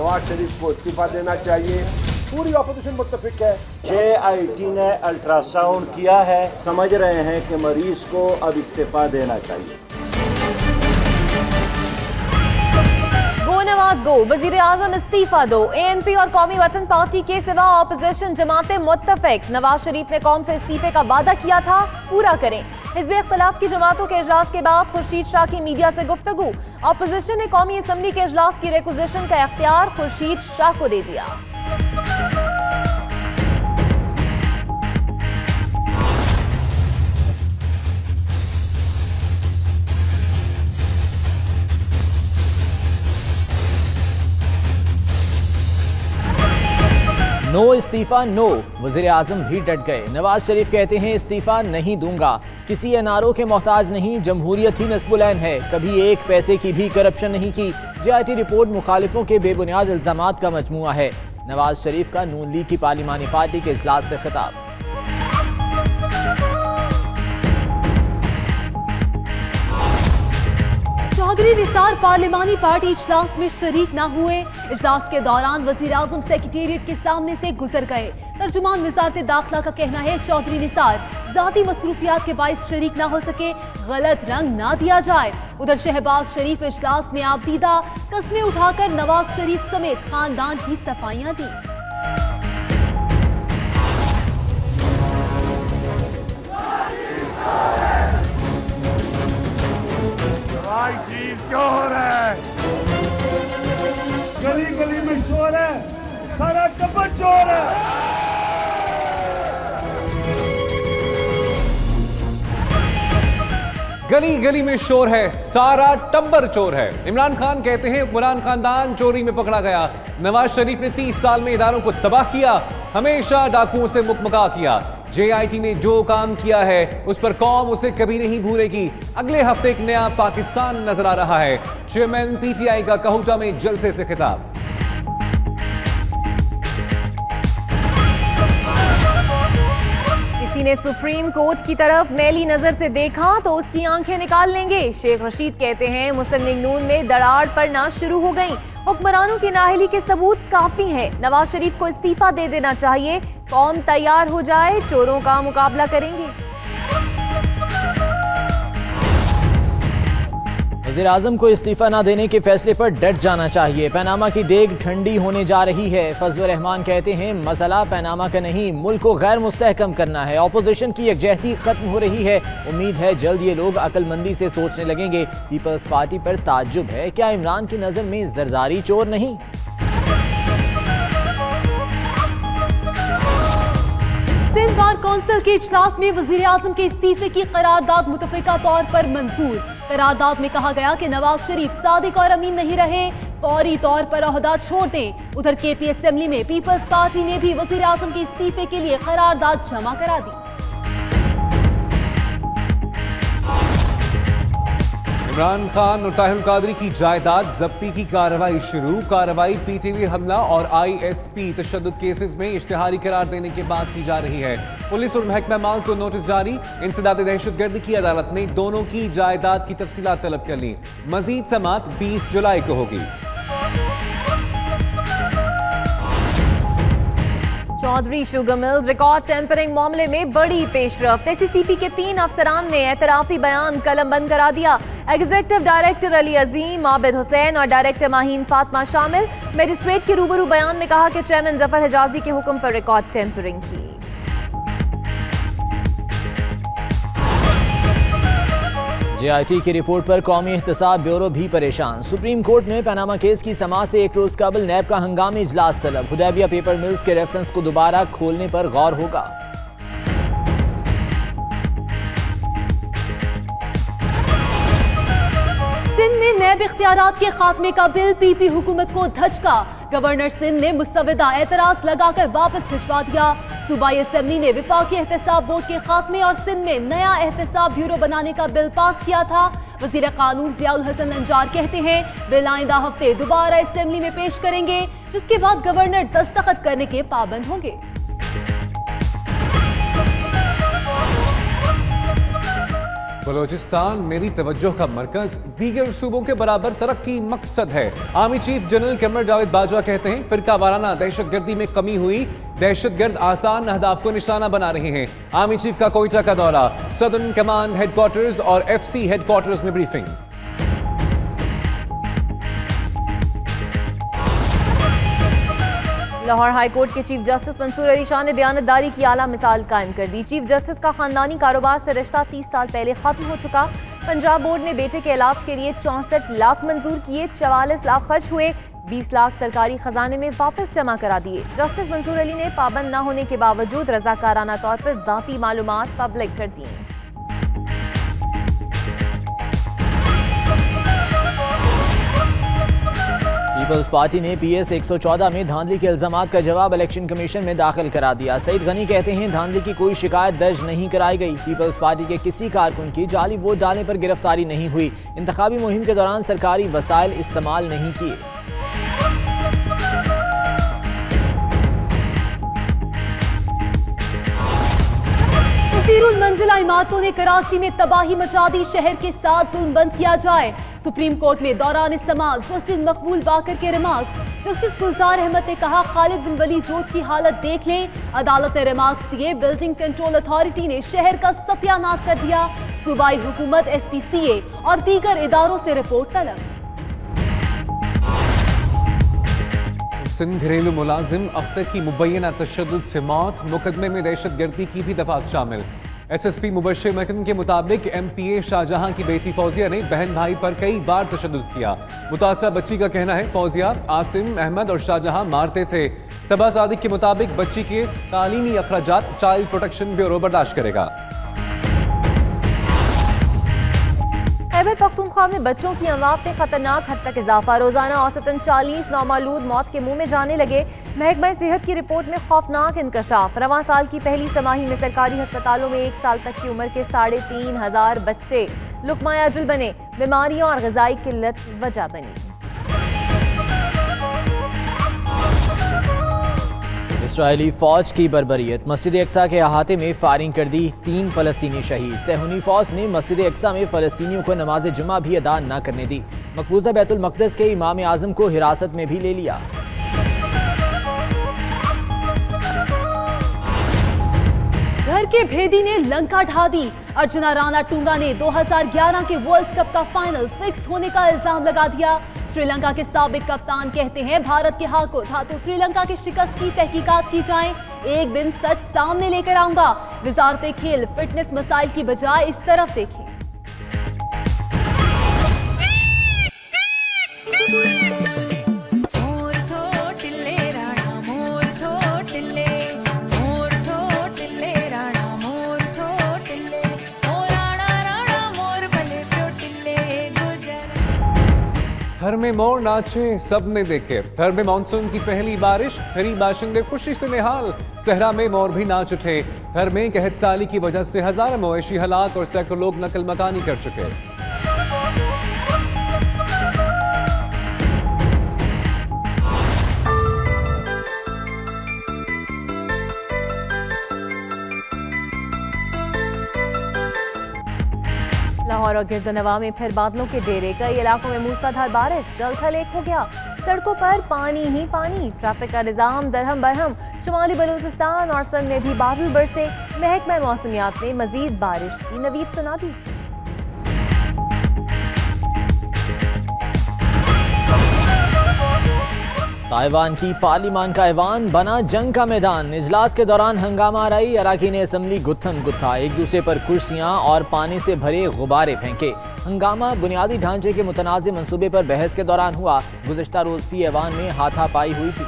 नवाज शरीफ को इस्तीफा देना चाहिए। पूरी ऑपोजिशन मुत्तफिक है। JIT ने अल्ट्रासाउंड किया है, समझ रहे हैं कि मरीज को अब इस्तीफा देना चाहिए। गो नवाज गो, वजीर आजम इस्तीफा दो। ANP और कौमी वतन पार्टी के सिवा ऑपोजिशन जमातें मुत्तफिक। नवाज शरीफ ने कौम से इस्तीफे का वादा किया था, पूरा करें। हिज़्ब इख्तिलाफ की जमातों के इजलास के बाद खुर्शीद शाह की मीडिया से गुफ्तगू। ऑपोजिशन ने कौमी असम्बली के इजलास की रिक्विजिशन का इख्तियार खुर्शीद शाह को दे दिया। नो इस्तीफा नो, वज़ीर आज़म भी डट गए। नवाज शरीफ कहते हैं इस्तीफा नहीं दूंगा, किसी NRO के मोहताज नहीं, जमहूरियत ही नस्बुलैन है, कभी एक पैसे की भी करप्शन नहीं की। JIT रिपोर्ट मुखालिफों के बेबुनियाद इल्ज़ामात का मजमूआ है। नवाज शरीफ का नून लीग की पार्लिमानी पार्टी के इजलास से खिताब। चौधरी निसार पार्लिमानी पार्टी इजलास में शरीक न हुए। इजलास के दौरान वजीर आजम सेक्रेटेरिएट के सामने से गुजर गए। तर्जुमान वजारत दाखिला का कहना है चौधरी निसार जाती मसरूफियात के बाइस शरीक ना हो सके, गलत रंग ना दिया जाए। उधर शहबाज शरीफ इजलास में आबदीदा कस्में उठाकर नवाज शरीफ समेत खानदान की सफाइयां दी। चोर है, गली गली में शोर है, सारा टब्बर चोर है। गली गली में शोर है, सारा टब्बर चोर है। इमरान खान कहते हैं हुक्मरान खानदान चोरी में पकड़ा गया। नवाज शरीफ ने 30 साल में इदारों को तबाह किया, हमेशा डाकुओं से मुकमका किया। JIT ने जो काम किया है उस पर कौम उसे कभी नहीं भूलेगी। अगले हफ्ते एक नया पाकिस्तान नजर आ रहा है। चेयरमैन PTI का कहूटा में जलसे से खिताब। किसी ने सुप्रीम कोर्ट की तरफ मैली नजर से देखा तो उसकी आंखें निकाल लेंगे। शेख रशीद कहते हैं मुस्लिम लीग नून में दरार पड़ना शुरू हो गई। हुक्मरानों की नाअहली के सबूत काफी हैं। नवाज शरीफ को इस्तीफा दे देना चाहिए। कौम तैयार हो जाए, चोरों का मुकाबला करेंगे। वज़ीर आज़म को इस्तीफा न देने के फैसले पर डट जाना चाहिए। पनामा की देग ठंडी होने जा रही है। फजलुर रहमान कहते हैं मसला पनामा का नहीं, मुल्क को गैर मुस्तहकम करना है। ऑपोजिशन की यकजहती खत्म हो रही है। उम्मीद है जल्द ये लोग अक्लमंदी से सोचने लगेंगे। पीपल्स पार्टी पर ताज्जुब है, क्या इमरान की नजर में जरदारी चोर नहीं? सिंध बार कौंसिल के इजलास में वजीर आजम के इस्तीफे की करारदाद मुतफिका तौर पर मंजूर। करारदाद में कहा गया कि नवाज शरीफ सादिक और अमीन नहीं रहे, फौरी तौर पर ओहदा छोड़ दें। उधर KP असेंबली में पीपल्स पार्टी ने भी वजीर आजम के इस्तीफे के लिए करारदाद जमा करा दी। इमरान खान और ताहिर कादरी की जायदाद जब्ती की कार्रवाई शुरू। कार्रवाई PTV हमला और ISP तशद्दुद केसेस में इश्तिहारी करार देने के बाद की जा रही है। पुलिस और महकमा माल को नोटिस जारी। इंसदाद दहशतगर्दी की अदालत ने दोनों की जायदाद की तफसीलात तलब कर ली। मजीद समाअत 20 जुलाई को होगी। Chaudhary sugar mills record tampering मामले में बड़ी पेशरफ्त। SCCP के 3 अफसरान ने एतराफी बयान कलम बंद करा दिया। एग्जीक्यूटिव डायरेक्टर अली अजीम, आबिद हुसैन और डायरेक्टर माहीन फातिमा शामिल। मजिस्ट्रेट के रूबरू बयान में कहा कि चेयरमैन जफर हिजाजी के हुक्म पर रिकॉर्ड टेम्परिंग की। JIT की रिपोर्ट पर कौमी एहतसाब ब्यूरो भी परेशान। सुप्रीम कोर्ट में पनामा केस की समाअत से एक रोज कबल नैब का हंगामी इजलास तलब। हुदैबिया पेपर मिल्स के रेफरेंस को दोबारा खोलने पर गौर होगा। सिंध में नैब इख्तियारात के खात्मे का बिल PP हुकूमत को धचका। गवर्नर सिंध ने मुस्तविदा एतराज लगाकर वापस भिजवा दिया। सूबाई असेंबली ने विफाकी एहतसाब बोर्ड के खात्मे और सिंध में नया एहतसाब ब्यूरो बनाने का बिल पास किया था। वजीर कानून ज़ियाउल हसन लंजार कहते हैं बिल आइंदा हफ्ते दोबारा असेंबली में पेश करेंगे, जिसके बाद गवर्नर दस्तखत करने के पाबंद होंगे। बलोचिस्तान मेरी तवज्जो का मरकज, दीगर सूबों के बराबर तरक्की मकसद है। आर्मी चीफ जनरल कैमर जावेद बाजवा कहते हैं फिरका वाराना दहशतगर्दी में कमी हुई, दहशतगर्द आसान अहदाफ को निशाना बना रहे हैं। आर्मी चीफ का कोयटा का दौरा, सदर्न कमांड हेडक्वार्टर्स और FC हेडक्वार्टर्स में ब्रीफिंग। लाहौर हाई कोर्ट के चीफ जस्टिस मंसूर अली शाह ने दयानतदारी की आला मिसाल कायम कर दी। चीफ जस्टिस का खानदानी कारोबार से रिश्ता 30 साल पहले खत्म हो चुका। पंजाब बोर्ड ने बेटे के इलाज के लिए 64 लाख मंजूर किए, 44 लाख खर्च हुए, 20 लाख सरकारी खजाने में वापस जमा करा दिए। जस्टिस मंसूर अली ने पाबंद न होने के बावजूद रजाकाराना तौर पर जाती मालूमात पब्लिक कर दी। पीपल्स पार्टी ने PS 114 में धांधली के इल्जामात का जवाब इलेक्शन कमीशन में दाखिल करा दिया। सईद गनी कहते हैं धांधली की कोई शिकायत दर्ज नहीं कराई गई। पीपल्स पार्टी के किसी कारकुन की जाली वोट डालने पर गिरफ्तारी नहीं हुई। इंतखाबी मुहिम के दौरान सरकारी वसाइल इस्तेमाल नहीं किए। मंजिला इमारतों ने कराची में तबाही मचा दी, शहर के 7 जोन बंद किया जाए। सुप्रीम कोर्ट में दौरान समाअत जस्टिस मकबूल बाकर के रिमार्क्स। जस्टिस गुलजार अहमद ने कहा खालिद बिन वलीद रोड की हालत देख लें। अदालत ने रिमार्क्स दिए, बिल्डिंग कंट्रोल अथॉरिटी ने शहर का सत्यानाश कर दिया। सूबाई हुकूमत SPCA और दीगर इदारों से रिपोर्ट तलब। सिंध घरेलू मुलाजिम अख्तर की मुबैना तशद्दुद से मौत, मुकदमे में दहशतगर्दी की भी दफात शामिल। SSP मुबश्शिर मकन के मुताबिक MPA शाहजहां की बेटी फौजिया ने बहन भाई पर कई बार तशद्दुद किया। मुतासरा बच्ची का कहना है फौजिया आसिम अहमद और शाहजहां मारते थे। सबा सादिक के मुताबिक बच्ची के तालीमी अखराजात चाइल्ड प्रोटेक्शन ब्यूरो बर्दाश्त करेगा। खैबर पख्तूनख्वा में बच्चों की अमवात में खतरनाक हद तक इजाफा, रोजाना औसतन 40 नौमालूद मौत के मुंह में जाने लगे। महकमा सेहत की रिपोर्ट में खौफनाक इंकशाफ, रवां साल की पहली समाही में सरकारी अस्पतालों में 1 साल तक की उम्र के 3500 बच्चे लुकमायाजुल बने। बीमारियों और ग़िज़ाई किल्लत वजह बनी। इस्राएली फौज की बर्बरियत, मस्जिद अक्सा के अहाते में फायरिंग कर दी, 3 फलस्तीनी शहीद। सहूनी फौज ने मस्जिद अक्सा में फलस्तीनियों को नमाज जुमा भी अदा न करने दी। मकबूजा बैतुल मक़दस के इमाम आज़म को हिरासत में भी ले लिया। घर के भेदी ने लंका ढा दी। अर्चना राणा टूंगा ने 2011 के वर्ल्ड कप का फाइनल फिक्स होने का इल्जाम लगा दिया। श्रीलंका के साबिक कप्तान कहते हैं भारत के हाथों श्रीलंका की शिकस्त की तहकीकात की जाए, एक दिन सच सामने लेकर आऊंगा। वजारत खेल फिटनेस मसाइल की बजाय इस तरफ देखें। घर में मोर नाचे सबने देखे, घर में मानसून की पहली बारिश, घरी बाशिंदे खुशी से निहाल, सहरा में मोर भी नाच उठे। घर में कहत साली की वजह से हजारों मवेशी हलाक और सैकड़ों लोग नकल मकानी कर चुके। लाहौर और गिरदनवा में फिर बादलों के डेरे, कई इलाकों में मूसलाधार बारिश, जल थल एक हो गया। सड़कों पर पानी ही पानी, ट्रैफिक का निजाम दरहम बरहम। शुमाली बलूचिस्तान और सिंध में भी बादल बरसे। महकमा मौसमियात ने मजीद बारिश की नवीद सुना दी। ताइवान की पार्लिमान का ऐवान बना जंग का मैदान। इजलास के दौरान हंगामा आराई, अराकीन असम्बली गुत्थम गुत्था, एक दूसरे पर कुर्सियां और पानी से भरे गुब्बारे फेंके। हंगामा बुनियादी ढांचे के मुतनाज़ मंसूबे पर बहस के दौरान हुआ। गुज़िश्ता रोज भी ऐवान में हाथापाई हुई थी।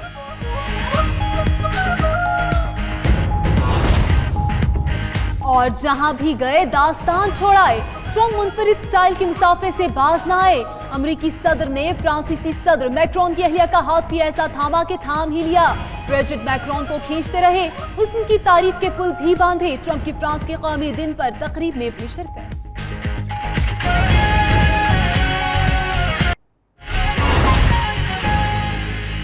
और जहां भी गए दास्तान छोड़ाए। ट्रंप मुनफरिद स्टाइल के मुसाफे से बाज न आए। अमरीकी सदर ने फ्रांसीसी सदर मैक्रोन की अहलिया का हाथ भी ऐसा थामा कि थाम ही लिया। ब्रिजिट मैक्रोन को खींचते रहे, हुस्न की तारीफ के पुल भी बांधे। ट्रंप की फ्रांस के कौमी दिन पर तकरीब में भी शिरकत।